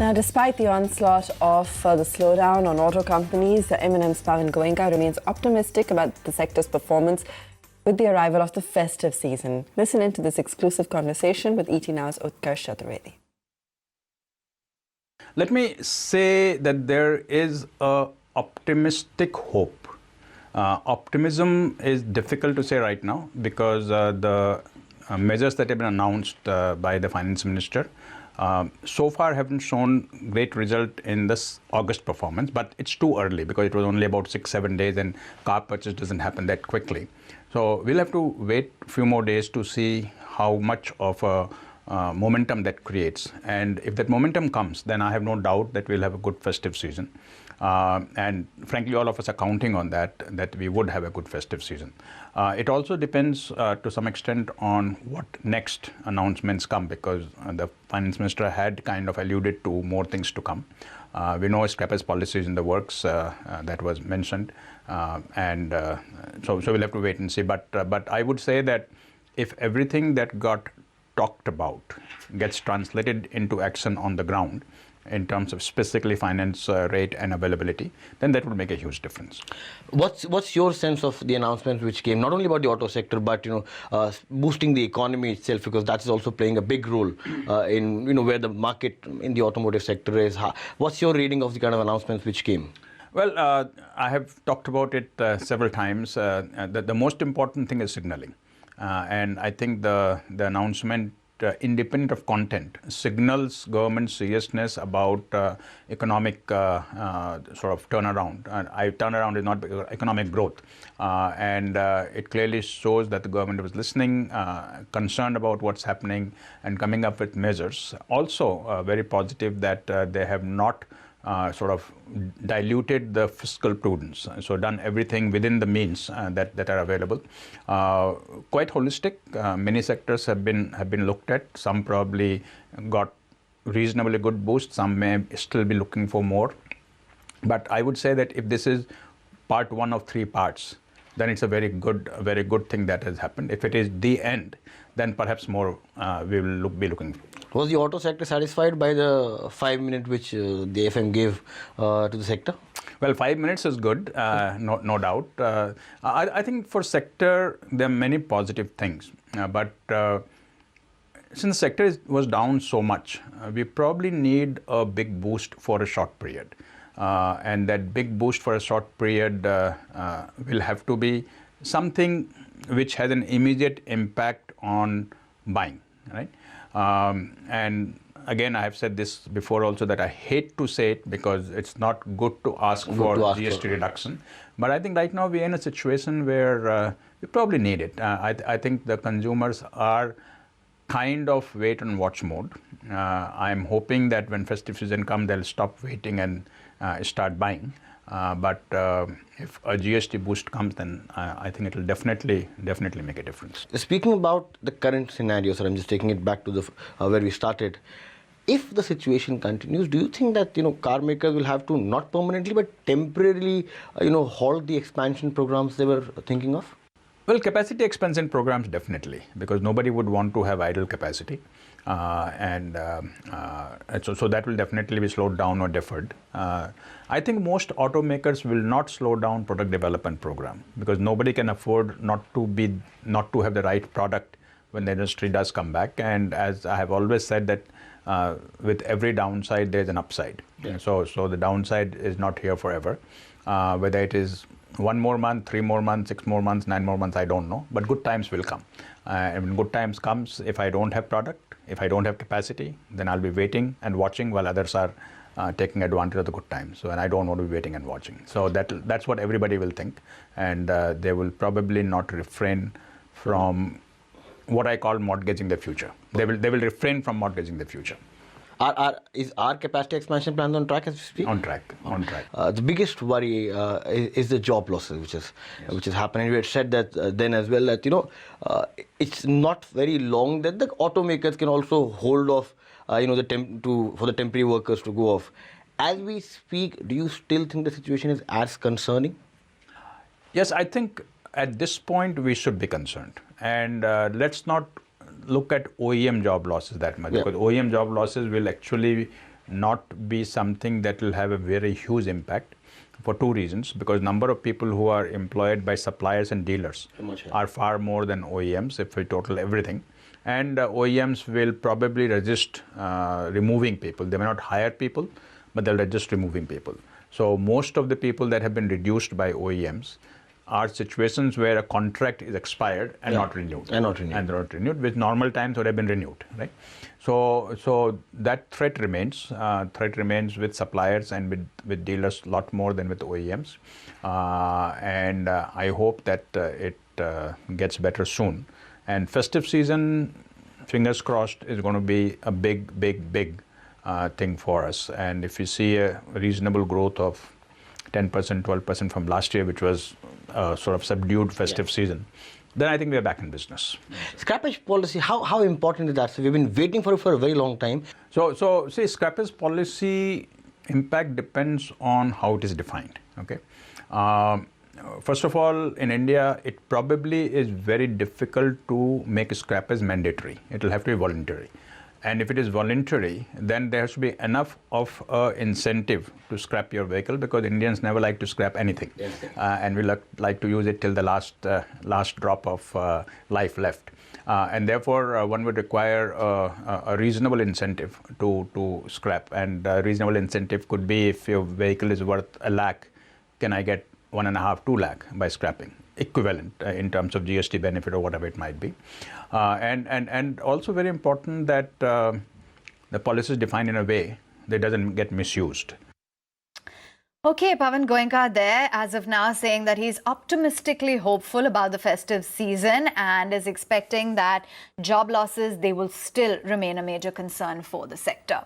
Now, despite the onslaught of the slowdown on auto companies, the Eminent's Pawan Goenka remains optimistic about the sector's performance with the arrival of the festive season. Listen into this exclusive conversation with ET Now's Utkarsh Chaturvedi. Let me say that there is a optimistic hope. Optimism is difficult to say right now because the measures that have been announced by the Finance Minister so far haven't shown great result in this August performance, but it's too early because it was only about 6-7 days and car purchase doesn't happen that quickly. So we'll have to wait a few more days to see how much of a momentum that creates. And if that momentum comes, then I have no doubt that we'll have a good festive season. And frankly, all of us are counting on that we would have a good festive season. It also depends to some extent on what next announcements come, because the Finance Minister had kind of alluded to more things to come. We know scrappers policy is in the works, that was mentioned. So we'll have to wait and see. But I would say that if everything that got talked about gets translated into action on the ground, in terms of specifically finance rate and availability, then that would make a huge difference. What's your sense of the announcement which came not only about the auto sector but boosting the economy itself, because that is also playing a big role in where the market in the automotive sector is. What's your reading of the kind of announcements which came? Well, I have talked about it several times. The most important thing is signaling, and I think the announcement, independent of content, signals government seriousness about economic sort of turnaround. Turnaround is not economic growth. And it clearly shows that the government was listening, concerned about what's happening and coming up with measures. Also very positive that they have not sort of diluted the fiscal prudence, so done everything within the means that are available. Quite holistic. Many sectors have been looked at. Some probably got reasonably good boost. Some may still be looking for more. But I would say that if this is part one of three parts, then it's a very good thing that has happened. If it is the end, then perhaps more we will be looking for. Was the auto sector satisfied by the 5 minutes which the FM gave to the sector? Well, 5 minutes is good, no doubt. I think for sector, there are many positive things. But since the sector was down so much, we probably need a big boost for a short period. And that big boost for a short period will have to be something which has an immediate impact on buying, right? And again, I have said this before also that I hate to say it because it's not good to ask for GST reduction. But I think right now we're in a situation where we probably need it. I think the consumers are kind of wait and watch mode. I'm hoping that when festive season comes, they'll stop waiting and start buying. But if a GST boost comes, then I think it will definitely make a difference. Speaking about the current scenario, sir, I'm just taking it back to the where we started. If the situation continues, do you think that car makers will have to not permanently but temporarily halt the expansion programs they were thinking of? Well, capacity expansion programs definitely, because nobody would want to have idle capacity. So that will definitely be slowed down or deferred. I think most automakers will not slow down product development program because nobody can afford not to have the right product when the industry does come back. And as I have always said that with every downside there's an upside. Yeah. So the downside is not here forever. Whether it is 1 more month, 3 more months, 6 more months, 9 more months, I don't know. But good times will come. And when good times comes, if I don't have product, if I don't have capacity, then I'll be waiting and watching while others are taking advantage of the good times. So, and I don't want to be waiting and watching. So that's what everybody will think. And they will probably not refrain from what I call mortgaging the future. They will refrain from mortgaging the future. Is our capacity expansion plans on track as we speak? On track. The biggest worry is the job losses, which is happening. We had said that then as well that it's not very long that the automakers can also hold off for the temporary workers to go off. As we speak, do you still think the situation is as concerning? Yes, I think at this point we should be concerned, and let's not look at OEM job losses that much, because OEM job losses will actually not be something that will have a very huge impact for two reasons. Because number of people who are employed by suppliers and dealers are far more than OEMs if we total everything. And OEMs will probably resist removing people. They may not hire people, but they'll resist removing people. So most of the people that have been reduced by OEMs are situations where a contract is expired and not renewed. And not renewed, which normal times would have been renewed, right? So that threat remains. Threat remains with suppliers and with dealers a lot more than with OEMs. And I hope that it gets better soon. And festive season, fingers crossed, is going to be a big thing for us. And if we see a reasonable growth of 10%, 12% from last year, which was sort of subdued festive season, then I think we are back in business. Scrappage policy, how important is that? So we've been waiting for it for a very long time. So see, scrappage policy impact depends on how it is defined. Okay. First of all, in India, it probably is very difficult to make scrappage mandatory. It will have to be voluntary. And if it is voluntary, then there has to be enough of incentive to scrap your vehicle, because Indians never like to scrap anything. And we like to use it till the last drop of life left. And therefore, one would require a reasonable incentive to scrap. And a reasonable incentive could be, if your vehicle is worth 1 lakh, can I get 1.5, 2 lakh by scrapping? Equivalent in terms of GST benefit or whatever it might be. And also very important that the policy is defined in a way that doesn't get misused. Okay, Pawan Goenka there as of now saying that he's optimistically hopeful about the festive season and is expecting that job losses, they will still remain a major concern for the sector.